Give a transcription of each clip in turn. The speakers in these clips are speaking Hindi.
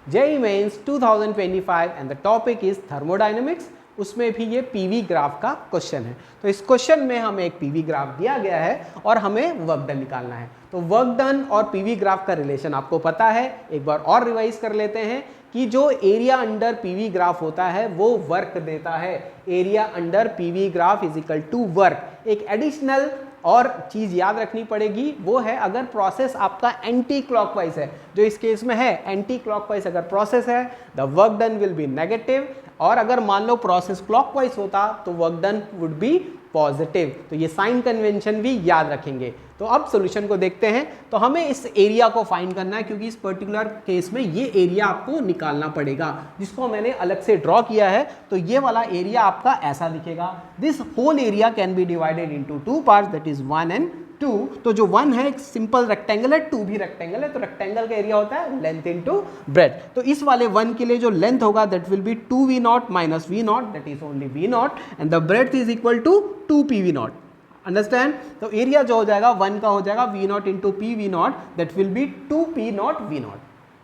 JEE mains 2025 and the topic is thermodynamics. उसमें भी ये पीवी ग्राफ का क्वेश्चन है। तो इस क्वेश्चन में हमें एक पीवी ग्राफ दिया गया है और हमें वर्क डन निकालना है। तो वर्क डन और पीवी ग्राफ का रिलेशन आपको पता है, एक बार और रिवाइज कर लेते हैं कि जो एरिया अंडर पीवी ग्राफ होता है वो वर्क देता है। Area under PV graph is equal to work. एक एडिशनल और चीज याद रखनी पड़ेगी, वो है अगर प्रोसेस आपका एंटी क्लॉकवाइज है, जो इस केस में है एंटी क्लॉकवाइज अगर प्रोसेस है, the work done will be negative. और अगर मान लो प्रोसेस क्लॉकवाइज होता तो work done would be positive. तो ये साइन कन्वेंशन भी याद रखेंगे। तो अब सॉल्यूशन को देखते हैं। तो हमें इस एरिया को फाइंड करना है, क्योंकि इस पर्टिकुलर केस में ये एरिया आपको निकालना पड़ेगा, जिसको मैंने अलग से ड्रॉ किया है। तो ये वाला एरिया आपका ऐसा दिखेगा। This whole area can be divided into two parts, that is 1 and 2। तो जो 1 है एक सिंपल रेक्टेंगल है, 2 भी रेक्टेंगल है। तो रेक्टेंगल का एरिया होता है लेंथ इनटू ब्रेड। तो इस वाले 1 के लिए जो लेंथ होगा that will be 2v0 minus v0, that is only v0, and the breadth is equal to 2pv0। Understand? तो एरिया जो हो जाएगा 1 का हो जाएगा v0 into P v0, that will be 2p0 v0।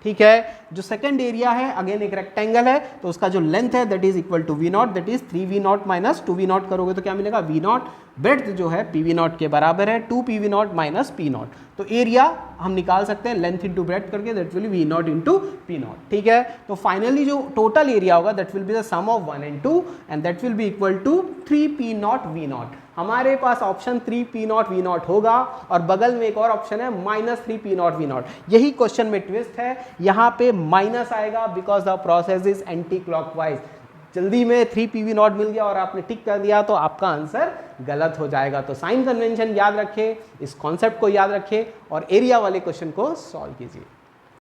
ठीक है। जो सेकंड एरिया है अगेन एक रेक्टेंगल है, तो उसका जो लेंथ है that is equal to v0, that is 3v0 minus 2v0 करोगे तो क्या मिलेगा v0। ब्रेड्थ जो है pv0 के बराबर है 2pv0 माइनस p0। तो एरिया हम निकाल सकते हैं लेंथ इंटू ब्रेड्थ करके, that will be v0 into p0। ठीक है। तो फाइनली जो टोटल एरिया होगा that will be the sum of 1 and 2 and that will be equal to 3p0 v0। हमारे पास ऑप्शन 3p0 v0 होगा और बगल में एक और ऑप्शन है माइनस 3p0 v0। यही क्वेश्चन में ट्विस्ट है, यहाँ पे माइनस आएगा because the process is anti clockwise. जल्दी में 3pv0 मिल गया और आपने टिक कर दिया तो आपका आंसर गलत हो जाएगा। तो साइन कन्वेंशन याद रखें, इस कॉन्सेप्ट को याद रखें और एरिया वाले क्वेश्चन को सॉल्व कीजिए।